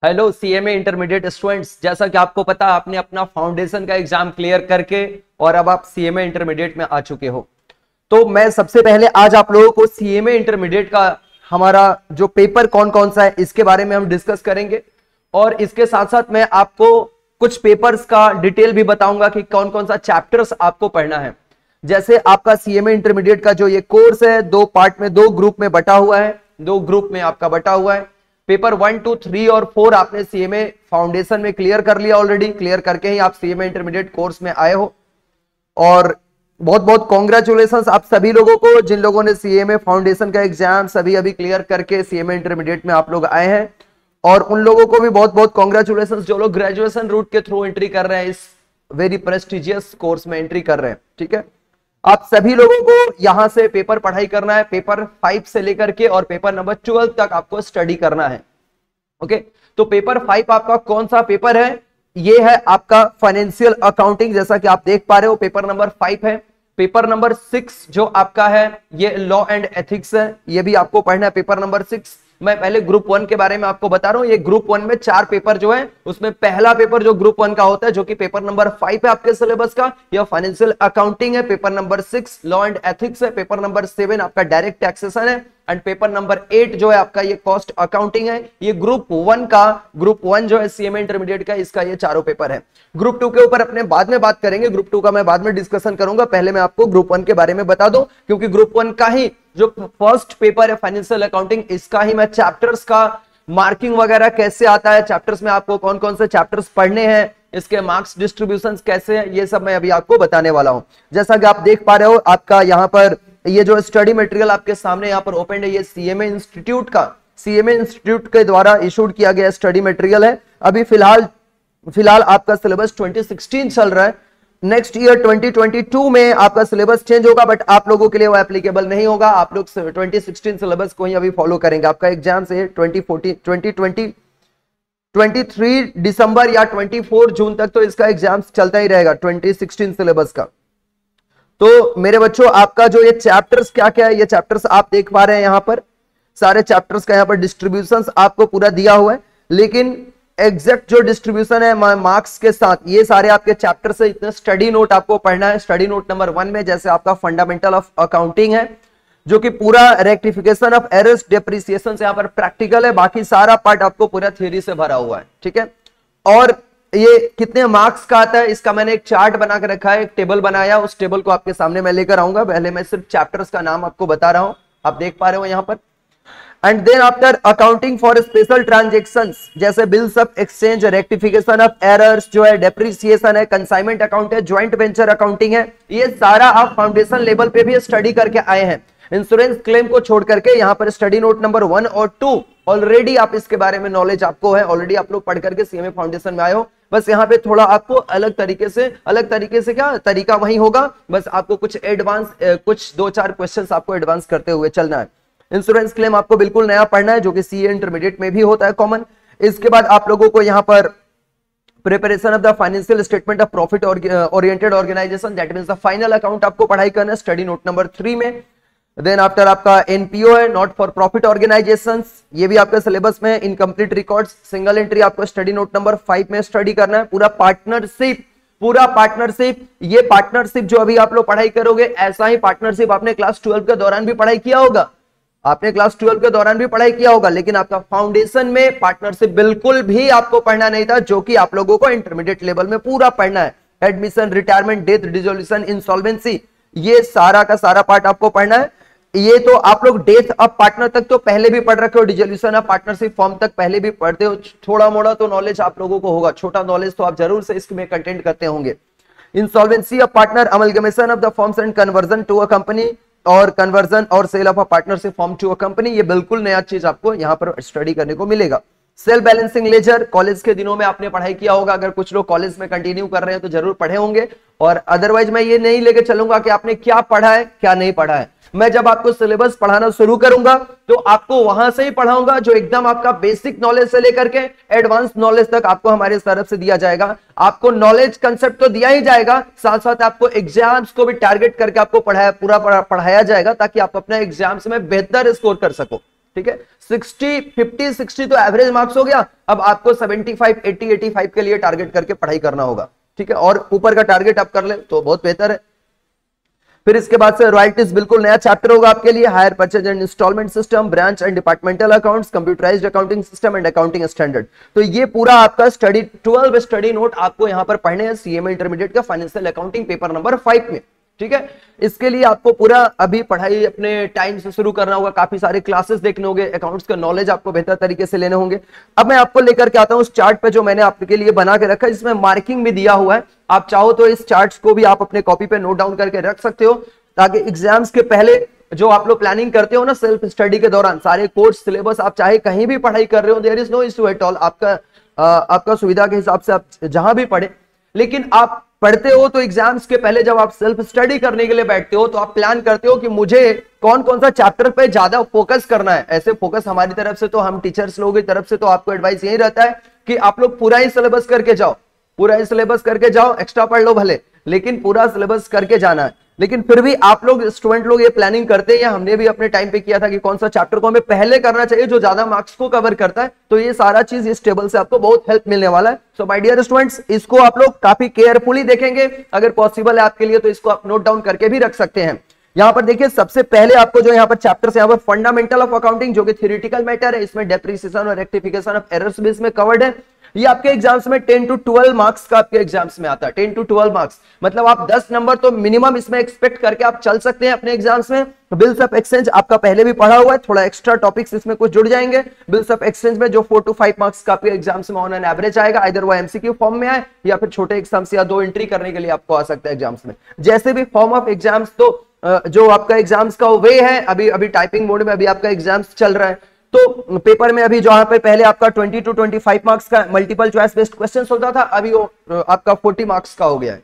Hello CMA intermediate students, जैसा कि आपको पता आपने अपना फाउंडेशन का एग्जाम क्लियर करके और अब आप सीएमए इंटरमीडिएट में आ चुके हो। तो मैं सबसे पहले आज आप लोगों को सीएमए इंटरमीडिएट का हमारा जो पेपर कौन कौन सा है इसके बारे में हम डिस्कस करेंगे और इसके साथ साथ मैं आपको कुछ पेपर्स का डिटेल भी बताऊंगा कि कौन कौन सा चैप्टर्स आपको पढ़ना है। जैसे आपका सीएमए इंटरमीडिएट का जो ये कोर्स है दो पार्ट में, दो ग्रुप में बटा हुआ है, दो ग्रुप में आपका बटा हुआ है। पेपर 1, 2, 3 और 4 आपने सीएमए फाउंडेशन में क्लियर कर लिया, ऑलरेडी क्लियर करके ही आप सीएमए इंटरमीडिएट कोर्स में आए हो। और बहुत बहुत कॉन्ग्रेचुलेशंस आप सभी लोगों को जिन लोगों ने सीएमए फाउंडेशन का एग्जाम सभी अभी क्लियर करके सीएमए इंटरमीडिएट में आप लोग आए हैं। और उन लोगों को भी बहुत बहुत कॉन्ग्रेचुलेशंस जो लोग ग्रेजुएशन रूट के थ्रू एंट्री कर रहे हैं, इस वेरी प्रेस्टिजियस कोर्स में एंट्री कर रहे हैं। ठीक है, आप सभी लोगों को यहां से पेपर पढ़ाई करना है, पेपर 5 से लेकर के और पेपर नंबर 12 तक आपको स्टडी करना है। ओके, तो पेपर 5 आपका कौन सा पेपर है? ये है आपका फाइनेंशियल अकाउंटिंग, जैसा कि आप देख पा रहे हो पेपर नंबर 5 है। पेपर नंबर 6 जो आपका है ये लॉ एंड एथिक्स है, ये भी आपको पढ़ना है पेपर नंबर 6। मैं पहले ग्रुप 1 के बारे में आपको बता रहा हूं। ये ग्रुप 1 में 4 पेपर जो है उसमें पहला पेपर जो ग्रुप 1 का होता है जो कि पेपर नंबर 5 है आपके सिलेबस का, यह फाइनेंशियल अकाउंटिंग है। Paper number 6 law and ethics है। पेपर नंबर 7 आपका डायरेक्ट टैक्सेशन है एंड पेपर नंबर 8 जो है आपका ये कॉस्ट अकाउंटिंग है। ये ग्रुप 1 का, ग्रुप 1 जो है सीएमए इंटरमीडिएट का, इसका ये चारों पेपर है। ग्रुप 2 के ऊपर अपने बाद में बात करेंगे, ग्रुप 2 का मैं बाद में डिस्कशन करूंगा। पहले मैं आपको ग्रुप 1 के बारे में बता दूं क्योंकि ग्रुप 1 का ही जो फर्स्ट पेपर है फाइनेंशियल अकाउंटिंग, इसका ही मैं चैप्टर्स का मार्किंग वगैरह कैसे आता है, चैप्टर्स में आपको कौन कौन से चैप्टर्स पढ़ने हैं, इसके मार्क्स डिस्ट्रीब्यूशन कैसे है, ये सब मैं अभी आपको बताने वाला हूं। जैसा कि आप देख पा रहे हो आपका यहाँ पर ये जो स्टडी मटेरियल आपके सामने यहाँ पर ओपन है, ये सीएमए इंस्टीट्यूट का, सीएमए इंस्टीट्यूट के द्वारा इशूड किया गया स्टडी मटेरियल है। अभी फिलहाल आपका सिलेबस 2016 चल रहा है। नेक्स्ट ईयर 2022 में आपका सिलेबस चेंज होगा, बट आप लोगों के लिए वो एप्लीकेबल नहीं होगा। आप लोग 2016 सिलेबस को ही अभी फॉलो करेंगे। आपका एग्जाम से 23 दिसंबर या 24 जून तक तो इसका एग्जाम चलता ही रहेगा 2016 सिलेबस का। तो मेरे बच्चों आपका जो ये चैप्टर्स क्या क्या है, ये चैप्टर्स आप देख पा रहे हैं यहाँ पर, सारे चैप्टर्स का यहाँ पर डिस्ट्रीब्यूशन आपको पूरा दिया हुआ है, लेकिन एग्जैक्ट जो डिस्ट्रीब्यूशन है मार्क्स के साथ ये सारे आपके चैप्टर से इतने स्टडी नोट आपको पढ़ना है। स्टडी नोट नंबर 1 में जैसे आपका फंडामेंटल ऑफ अकाउंटिंग है जो कि पूरा रेक्टिफिकेशन ऑफ एरर्स, डेप्रिसिएशन से यहाँ पर प्रैक्टिकल है, बाकी सारा पार्ट आपको पूरा थ्योरी से भरा हुआ है। ठीक है, और ये कितने मार्क्स का आता है इसका मैंने एक चार्ट बना के रखा है, एक टेबल बनाया, उस टेबल को आपके सामने मैं लेकर आऊंगा। पहले मैं सिर्फ चैप्टर्स का नाम आपको बता रहा हूं, आप देख पा रहे हो यहां पर। And then after accounting for special transactions जैसे bills of exchange, rectification of errors जो है, डेप्रिसिएशन है, कंसाइनमेंट अकाउंट है, ज्वाइंट वेंचर अकाउंटिंग है, ये सारा आप फाउंडेशन लेवल पे भी स्टडी करके आए हैं। इंश्योरेंस क्लेम को छोड़ करके यहाँ पर स्टडी नोट नंबर 1 और 2 ऑलरेडी आप इसके बारे में नॉलेज आपको है, ऑलरेडी आप लोग पढ़ करके सीएमए फाउंडेशन में आए हो। बस यहाँ पे थोड़ा आपको अलग तरीके से क्या तरीका वही होगा, बस आपको कुछ एडवांस, कुछ 2-4 क्वेश्चंस आपको एडवांस करते हुए चलना है। इंश्योरेंस क्लेम आपको बिल्कुल नया पढ़ना है जो कि सीए इंटरमीडिएट में भी होता है कॉमन। इसके बाद आप लोगों को यहाँ पर preparation of the financial statement of profit oriented organisation, that means the final account आपको पढ़ाई करना है स्टडी नोट नंबर 3 में। देन आफ्टर आपका एनपीओ है, नॉट फॉर प्रॉफिट ऑर्गेनाइजेशंस, ये भी आपके सिलेबस में। इनकम्प्लीट रिकॉर्ड्स, सिंगल एंट्री आपको स्टडी नोट नंबर 5 में स्टडी करना है। पूरा पार्टनरशिप, ये पार्टनरशिप जो अभी आप लोग पढ़ाई करोगे, ऐसा ही पार्टनरशिप आपने क्लास 12 के दौरान भी पढ़ाई किया होगा, लेकिन आपका फाउंडेशन में पार्टनरशिप बिल्कुल भी आपको पढ़ना नहीं था, जो कि आप लोगों को इंटरमीडिएट लेवल में पूरा पढ़ना है। Admission, retirement, death, dissolution, insolvency, ये सारा का सारा पार्ट आपको पढ़ना है। ये तो आप लोग डेथ ऑफ पार्टनर तक तो पहले भी पढ़ रखे हो, डिसोल्यूशन ऑफ पार्टनरशिप फॉर्म तक पहले भी पढ़ते हो, थोड़ा मोड़ा तो नॉलेज आप लोगों को होगा, छोटा नॉलेज तो आप जरूर से इसमें कंटेंट करते होंगे। Insolvency of partner, amalgamation of the firms and conversion to a company, और कन्वर्जन और sale of a partnership firm to a company, ये बिल्कुल नया चीज आपको यहाँ पर स्टडी करने को मिलेगा। सेल बैलेंसिंग लेजर, कॉलेज के दिनों में आपने पढ़ाई किया होगा, अगर कुछ लोग कॉलेज में कंटिन्यू कर रहे हैं तो जरूर पढ़े होंगे, और अदरवाइज मैं ये नहीं लेके चलूंगा कि आपने क्या पढ़ा है क्या नहीं पढ़ा है। मैं जब आपको सिलेबस पढ़ाना शुरू करूंगा तो आपको वहां से ही पढ़ाऊंगा जो एकदम आपका बेसिक नॉलेज से लेकर के एडवांस नॉलेज तक आपको हमारे तरफ से दिया जाएगा। आपको नॉलेज कंसेप्ट तो दिया ही जाएगा, साथ साथ आपको एग्जाम्स को भी टारगेट करके आपको पूरा पढ़ाया जाएगा ताकि आप अपने एग्जाम्स में बेहतर स्कोर कर सको। ठीक है। 60, 50, 60 तो एवरेज मार्क्स हो गया। अब आपको 75, 80, 85 के लिए टारगेट करके पढ़ाई करना होगा, ठीक है। और ऊपर का टारगेट आप कर ले तो बहुत बेहतर है। फिर इसके बाद से रॉयल्टीज बिल्कुल नया चैप्टर होगा आपके लिए। Hire purchase and instalment system, branch and departmental accounts, computerised accounting system and accounting standard. तो ये पूरा आपका स्टडी 12 स्टडी नोट आपको यहां पर पढ़ने हैं सीएमए इंटरमीडिएट का फाइनेंशियल अकाउंटिंग पेपर नंबर 5 में, ठीक है। इसके लिए आपको पूरा अभी पढ़ाई अपने टाइम से शुरू करना होगा, काफी सारे क्लासेस देखने होंगे, अकाउंट्स का नॉलेज आपको बेहतर तरीके से लेने होंगे। अब मैं आपको लेकर के आता हूं उस चार्ट पे जो मैंने आपके लिए बना के रखा है, जिसमें मार्किंग भी दिया हुआ है। आप चाहो तो इस चार्ट्स को भी आप अपने कॉपी पे नोट डाउन करके रख सकते हो, ताकि एग्जाम्स के पहले जो आप लोग प्लानिंग करते हो ना सेल्फ स्टडी के दौरान, सारे कोर्स सिलेबस आप चाहे कहीं भी पढ़ाई कर रहे हो, there is no issue at all. आपका सुविधा के हिसाब से आप जहां भी पढ़े, लेकिन आप पढ़ते हो तो एग्जाम्स के पहले जब आप सेल्फ स्टडी करने के लिए बैठते हो तो आप प्लान करते हो कि मुझे कौन कौन सा चैप्टर पे ज्यादा फोकस करना है। ऐसे फोकस हमारी तरफ से तो, हम टीचर्स लोगों की तरफ से तो आपको एडवाइस यही रहता है कि आप लोग पूरा ही सिलेबस करके जाओ, पूरा ही सिलेबस करके जाओ, एक्स्ट्रा पढ़ लो भले, लेकिन पूरा सिलेबस करके जाना है। लेकिन फिर भी आप लोग स्टूडेंट लोग ये प्लानिंग करते हैं, हमने भी अपने टाइम पे किया था कि कौन सा चैप्टर को हमें पहले करना चाहिए जो ज्यादा मार्क्स को कवर करता है। तो ये सारा चीज इस टेबल से आपको बहुत हेल्प मिलने वाला है। सो माय डियर स्टूडेंट्स, इसको आप लोग काफी केयरफुली देखेंगे, अगर पॉसिबल है आपके लिए तो इसको आप नोट डाउन करके भी रख सकते हैं। यहाँ पर देखिए सबसे पहले आपको जो यहाँ पर चैप्टर से यहाँ पर फंडामेंटल ऑफ अकाउंटिंग, जो कि थ्योरेटिकल मैटर है, इसमें डेप्रिसिएशन और रेक्टिफिकेशन ऑफ एरर्स भी इसमें कवर्ड है। ये आपके एग्जाम्स में 10 to 12 मार्क्स का आपके एग्जाम्स में आता है। 10 to 12 मार्क्स मतलब आप 10 नंबर तो मिनिमम इसमें एक्सपेक्ट करके आप चल सकते हैं अपने एग्जाम्स में। बिल्स ऑफ एक्सचेंज आपका पहले भी पढ़ा हुआ है, थोड़ा एक्स्ट्रा टॉपिक्स इसमें कुछ जुड़ जाएंगे। बिल्स ऑफ एक्सचेंज में जो 4 to 5 मार्क्स का आपके एग्जाम्स में ऑन एन एवरेज आएगा, इधर वो एमसीक्यू फॉर्म में आए या फिर छोटे एग्जाम्स या 2 एंट्री करने के लिए आपको आ सकता है एग्जाम्स में। जैसे भी फॉर्म ऑफ एग्जाम्स, तो जो आपका एग्जाम्स का वे है, अभी टाइपिंग मोड में अभी आपका एग्जाम्स चल रहा है, तो पेपर में अभी जहां पे पहले आपका 20 to 25 मार्क्स का मल्टीपल चॉइस बेस्ड क्वेश्चंस होता था, अभी वो आपका 40 मार्क्स का हो गया है।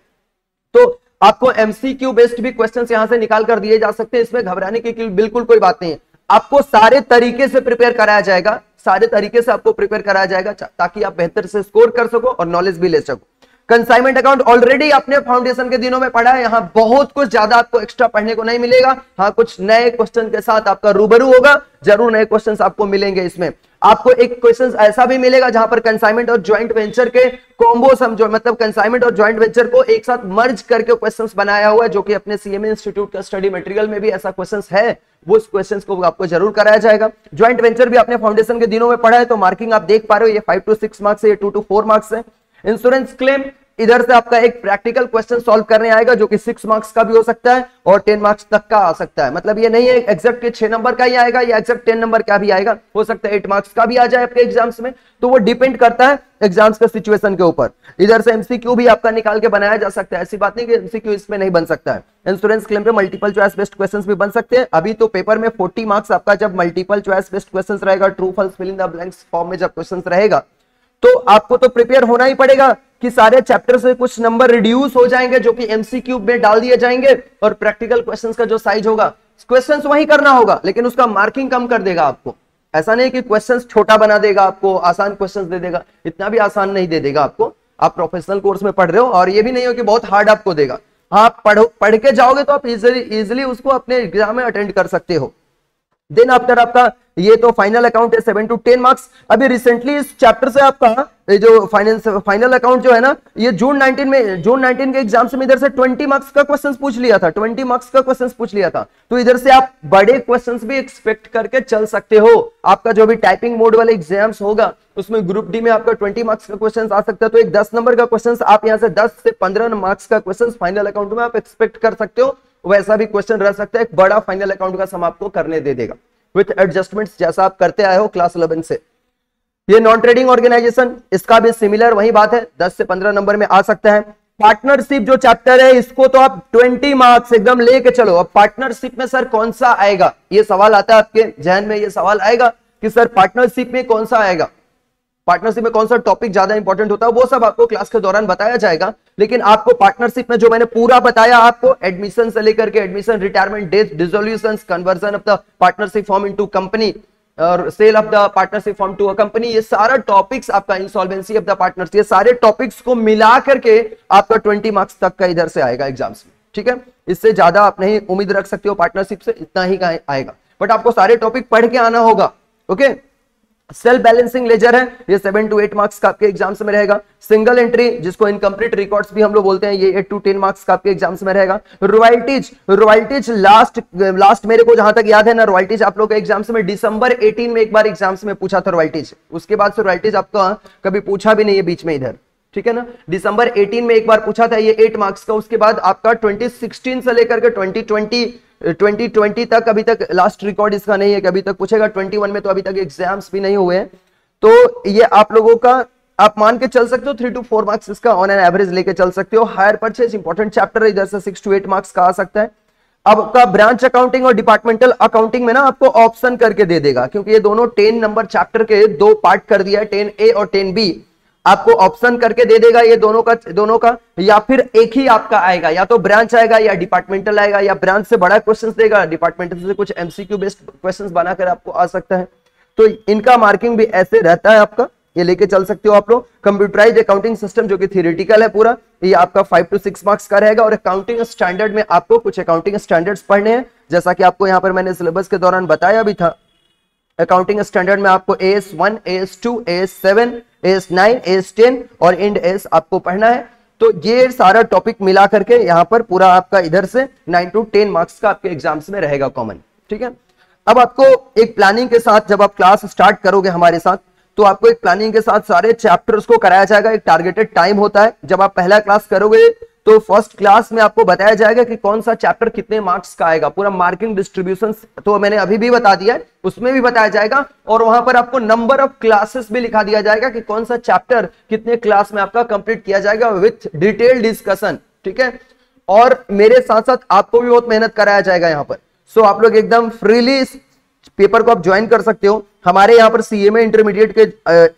तो आपको एमसीक्यू बेस्ड भी क्वेश्चंस यहां से निकाल कर दिए जा सकते हैं, इसमें घबराने की बिल्कुल कोई बात नहीं है। आपको सारे तरीके से प्रिपेयर कराया जाएगा, सारे तरीके से आपको प्रिपेयर कराया जाएगा ताकि आप बेहतर से स्कोर कर सको और नॉलेज भी ले सको। कंसाइनमेंट अकाउंट ऑलरेडी आपने फाउंडेशन के दिनों में पढ़ा है, यहां बहुत कुछ ज्यादा आपको एक्स्ट्रा पढ़ने को नहीं मिलेगा। हाँ, कुछ नए क्वेश्चन के साथ आपका रूबरू होगा, जरूर नए क्वेश्चंस आपको मिलेंगे। इसमें आपको एक क्वेश्चन ऐसा भी मिलेगा जहां पर कंसाइनमेंट और ज्वाइंट वेंचर के कॉम्बो समझो, मतलब कंसाइनमेंट और ज्वाइंट वेंचर को एक साथ मर्ज करके क्वेश्चंस बनाया हुआ है, जो कि अपने सीएमए इंस्टीट्यूट का स्टडी मटेरियल में भी ऐसा क्वेश्चंस है, वो क्वेश्चंस को आपको जरूर कराया जाएगा। ज्वाइंट वेंचर भी आपने फाउंडेशन के दिनों में पढ़ा है, तो मार्किंग आप देख पा रहे हो, ये 5 to 6 मार्क्स है, ये 2 to 4 मार्क्स है। इंश्योरेंस क्लेम, इधर से आपका एक प्रैक्टिकल क्वेश्चन सॉल्व करने आएगा, जो कि 6 मार्क्स का भी हो सकता है और 10 मार्क्स तक का आ सकता है। मतलब ये नहीं है एग्जैक्ट 6 नंबर का ही आएगा या एग्जैक्ट 10 नंबर का भी आएगा, हो सकता है 8 मार्क्स का भी आ जाए आपके एग्जाम्स में, तो वो डिपेंड करता है एग्जाम्स का सिचुएशन के ऊपर। इधर से एमसीक्यू भी आपका निकाल के बनाया जा सकता है, ऐसी बात नहीं कि एमसीक्यू इसमें नहीं बन सकता है। इंश्योरेंस क्लेम पे मल्टीपल चॉइस बेस्ड क्वेश्चंस भी बन सकते हैं। अभी तो पेपर में 40 मार्क्स आपका जब मल्टीपल चॉइस बेस्ड क्वेश्चंस रहेगा, true false fill in the blanks form में जब क्वेश्चंस रहेगा, तो आपको तो प्रिपेयर होना ही पड़ेगा कि सारे चैप्टर से कुछ नंबर रिड्यूस हो जाएंगे, जो कि एमसीक्यू में डाल दिए जाएंगे, और प्रैक्टिकल क्वेश्चंस का जो साइज होगा, क्वेश्चंस वही करना होगा, लेकिन उसका मार्किंग कम कर देगा आपको। ऐसा नहीं कि क्वेश्चंस छोटा बना देगा आपको, आसान क्वेश्चंस दे देगा, इतना भी आसान नहीं दे देगा आपको। आप प्रोफेशनल कोर्स में पढ़ रहे हो, और ये भी नहीं हो कि बहुत हार्ड आपको देगा। आप पढ़ के जाओगे तो आप इजिली उसको अपने एग्जाम में अटेंड कर सकते हो। देन आफ्टर आपका ये तो फाइनल अकाउंट है 7 to 10 मार्क्स। अभी रिसेंटली इस चैप्टर से आपका जो फाइनल अकाउंट जो है ना, ये जून 19 के एग्जाम से इधर से 20 मार्क्स का क्वेश्चंस पूछ लिया था, 20 मार्क्स का क्वेश्चंस पूछ लिया था। तो इधर से आप बड़े क्वेश्चंस भी एक्सपेक्ट करके चल सकते हो। आपका जो भी टाइपिंग मोड वाले एग्जाम्स होगा, उसमें ग्रुप डी में आपका 20 मार्क्स का क्वेश्चन आ सकता है, तो एक 10 नंबर का क्वेश्चन आप यहाँ से 10 से 15 मार्क्स का क्वेश्चन फाइनल अकाउंट में आप एक्सपेक्ट कर सकते हो। वैसा भी क्वेश्चन रह सकता है, एक बड़ा फाइनल अकाउंट का सम आपको करने दे देगा विथ एडजस्टमेंट्स, जैसा आप करते आए हो क्लास 11 से। ये नॉन ट्रेडिंग ऑर्गेनाइजेशन, इसका भी सिमिलर वही बात है, 10 से 15 नंबर में आ सकता है। पार्टनरशिप जो चैप्टर है, इसको तो आप 20 मार्क्स एकदम लेके चलो। अब पार्टनरशिप में सर कौन सा आएगा, ये सवाल आता है आपके जहन में, ये सवाल आएगा कि सर पार्टनरशिप में कौन सा आएगा, पार्टनरशिप में कौन सा टॉपिक ज्यादा इंपॉर्टेंट होता है, वो सब आपको क्लास के दौरान बताया जाएगा। लेकिन आपको पार्टनरशिप में जो मैंने पूरा बताया, आपको एडमिशन से लेकर के admission, retirement, death, dissolution, conversion of the partnership firm into company और sale of the partnership firm to a company, ये सारा टॉपिक्स आपका, इंसॉल्वेंसी ऑफ द पार्टनर्स, ये सारे टॉपिक्स को मिला करके आपका 20 मार्क्स तक का इधर से आएगा एग्जाम्स में। ठीक है, इससे ज्यादा आप नहीं उम्मीद रख सकते हो पार्टनरशिप से, इतना ही का आएगा। बट आपको सारे टॉपिक पढ़ के आना होगा, ओके। सेल्फ बैलेंसिंग लेजर है, ये 7 to 8 मार्क्स का आपके एग्जाम्स में रहेगा। सिंगल एंट्री जिसको इनकम्प्लीट रिकॉर्ड्स भी हम लोग बोलते हैं, ये 8 to 10 मार्क्स का आपके एग्जाम्स में रहेगा। रॉयल्टीज लास्ट मेरे को जहां तक याद है ना, रॉयल्टीज आप लोग के एग्जाम्स में दिसंबर 18 में एक बार एग्जाम्स में पूछा था रॉयल्टीज, उसके बाद से रॉयल्टीज आपका कभी पूछा भी नहीं है बीच में इधर, ठीक है ना। दिसंबर 18 में एक बार पूछा था, ये 8 मार्क्स का। उसके बाद आपका 2016 से लेकर के 2020 तक अभी तक लास्ट रिकॉर्ड इसका नहीं है कि अभी तक पूछेगा। 21 में तो अभी तक एग्जाम्स भी नहीं हुए हैं, तो ये आप लोगों का आप मान के चल सकते हो 3 to 4 मार्क्स इसका ऑन एन एवरेज लेके चल सकते हो। हायर परचेज इंपॉर्टेंट चैप्टर है, इधर से 6 to 8 मार्क्स का आ सकता है। अब आपका ब्रांच अकाउंटिंग और डिपार्टमेंटल अकाउंटिंग में ना आपको ऑप्शन करके दे देगा, क्योंकि ये दोनों 10 नंबर चैप्टर के 2 पार्ट कर दिया है, 10A और 10B। आपको ऑप्शन करके दे देगा ये दोनों का, या फिर एक ही आपका आएगा, या तो ब्रांच आएगा या डिपार्टमेंटल आएगा, या ब्रांच से बड़ा क्वेश्चंस देगा, डिपार्टमेंटल से कुछ एमसीक्यू बेस्ड क्वेश्चंस बनाकर आपको आ सकता है। तो इनका मार्किंग भी ऐसे रहता है आपका, ये लेके चल सकते हो आप लोग। कंप्यूटराइज्ड अकाउंटिंग सिस्टम जो कि थियोरेटिकल है पूरा, ये आपका 5 to 6 मार्क्स का रहेगा। और अकाउंटिंग स्टैंडर्ड में आपको कुछ अकाउंटिंग स्टैंडर्ड्स पढ़ने हैं, जैसा कि आपको यहाँ पर मैंने सिलेबस के दौरान बताया भी था। अकाउंटिंग स्टैंडर्ड में आपको AS1, AS2, AS7, AS9, AS10 और इंड AS आपको पढ़ना है। तो ये सारा टॉपिक मिला करके यहाँ पर पूरा आपका इधर से 9 to 10 मार्क्स का आपके एग्जाम्स में रहेगा कॉमन, ठीक है। अब आपको एक प्लानिंग के साथ जब आप क्लास स्टार्ट करोगे हमारे साथ, तो आपको एक प्लानिंग के साथ सारे चैप्टर्स को कराया जाएगा। एक टारगेटेड टाइम होता है, जब आप पहला क्लास करोगे तो फर्स्ट क्लास में आपको बताया जाएगा कि कौन सा चैप्टर कितने मार्क्स का आएगा। पूरा मार्किंग डिस्ट्रीब्यूशन तो मैंने अभी भी बता दिया है, उसमें भी बताया जाएगा। और वहां पर आपको नंबर ऑफ क्लासेस भी लिखा दिया जाएगा कि कौन सा चैप्टर कितने क्लास में आपका कंप्लीट किया जाएगा विथ डिटेल डिस्कशन, ठीक है। और मेरे साथ साथ आपको भी बहुत मेहनत कराया जाएगा यहाँ पर। सो आप लोग एकदम फ्रीली इस पेपर को आप ज्वाइन कर सकते हो। हमारे यहाँ पर सीएमए इंटरमीडिएट के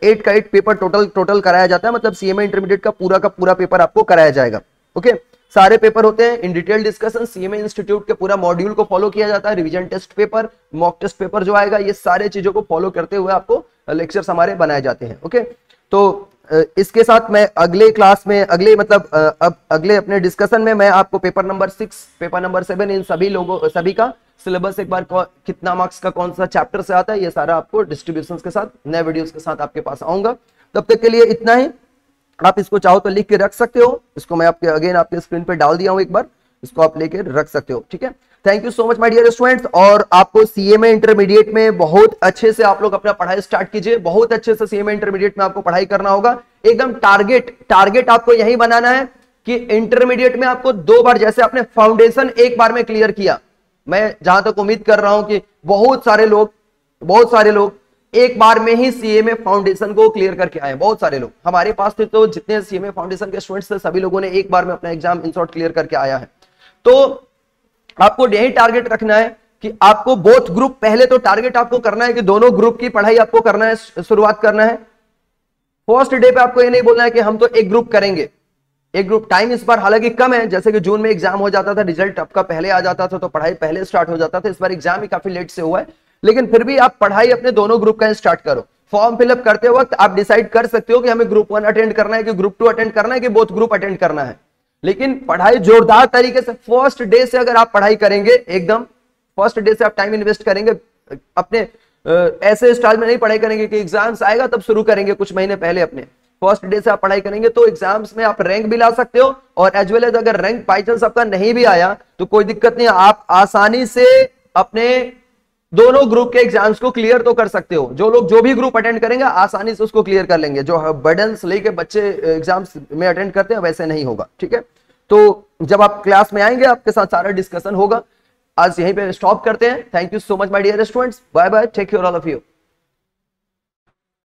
8 का 8 पेपर टोटल कराया जाता है, मतलब सीएमए इंटरमीडिएट का पूरा पेपर आपको कराया जाएगा। ओके, सारे पेपर होते हैं in detail discussion. CMA institute के पूरा मॉड्यूल को फॉलो किया जाता है। Revision test paper, mock test paper जो आएगा, ये सारे चीजों को फॉलो करते हुए आपको लेक्चर्स हमारे बनाए जाते हैं। ओके, तो इसके साथ मैं अगले क्लास में अगले अपने डिस्कशन में मैं आपको पेपर नंबर 6, पेपर नंबर 7 इन सभी का सिलेबस एक बार कितना मार्क्स का कौन सा चैप्टर से आता है, ये सारा आपको डिस्ट्रीब्यूशन के साथ नए वीडियोस के साथ आपके पास आऊंगा। तब तक के लिए इतना ही। आप इसको चाहो तो लिख के रख सकते हो, इसको मैं आपके स्क्रीन पे डाल दिया हूं एक बार, इसको आप लेके रख सकते हो, ठीक है। Thank you so much my dear students. और आपको सीएमए इंटरमीडिएट में बहुत अच्छे से आप लोग अपना पढ़ाई स्टार्ट कीजिए। बहुत अच्छे से सीएमए इंटरमीडिएट में आपको पढ़ाई करना होगा। एकदम टारगेट आपको यही बनाना है कि इंटरमीडिएट में आपको 2 बार, जैसे आपने फाउंडेशन एक बार में क्लियर किया, मैं जहां तक उम्मीद कर रहा हूं कि बहुत सारे लोग एक बार में ही सीएमए फाउंडेशन को क्लियर करके आए। बहुत सारे लोग हमारे पास थे, तो जितने सीएमए फाउंडेशन के स्टूडेंट्स थे सभी लोगों ने एक बार में अपना एग्जाम इन शॉर्ट क्लियर करके आया है। तो आपको यही टारगेट रखना है कि आपको बोथ ग्रुप, पहले तो टारगेट आपको करना है कि दोनों ग्रुप की पढ़ाई आपको करना है, शुरुआत करना है। फर्स्ट डे पे आपको ये नहीं बोलना है कि हम तो एक ग्रुप करेंगे। एक ग्रुप टाइम इस बार हालांकि कम है, जैसे कि जून में एग्जाम हो जाता था, रिजल्ट आपका पहले आ जाता था, तो पढ़ाई पहले स्टार्ट हो जाता था। इस बार एग्जाम ही काफी लेट से हुआ है, लेकिन फिर भी आप पढ़ाई अपने दोनों ग्रुप का स्टार्ट करो। फॉर्म फिलअप करते वक्त आप डिसाइड कर सकते हो कि हमें ग्रुप 1 अटेंड करना है कि ग्रुप 2 अटेंड करना है कि बोथ ग्रुप अटेंड करना है। लेकिन पढ़ाई जोरदार तरीके से फर्स्ट डे से अगर आप पढ़ाई करेंगे, एकदम फर्स्ट डे से आप टाइम इन्वेस्ट करेंगे, अपने ऐसे स्टाइल में नहीं पढ़ाई करेंगे कि एग्जाम्स आएगा तब शुरू करेंगे, कुछ महीने पहले अपने फर्स्ट डे से आप पढ़ाई करेंगे तो एग्जाम्स में आप रैंक भी ला सकते हो। और एज वेल एज अगर रैंक बाई चांस आपका नहीं भी आया तो कोई दिक्कत नहीं, आप आसानी से अपने दोनों ग्रुप के एग्जाम्स को क्लियर तो कर सकते हो। जो भी ग्रुप अटेंड करेंगे आसानी से उसको क्लियर कर लेंगे। जो बर्डन्स लेके बच्चे एग्जाम्स में अटेंड करते हैं वैसे नहीं होगा, ठीक है। तो जब आप क्लास में आएंगे आपके साथ सारा डिस्कशन होगा। आज यहीं पे स्टॉप करते हैं। Thank you so much my dear students, bye bye, take care all of you.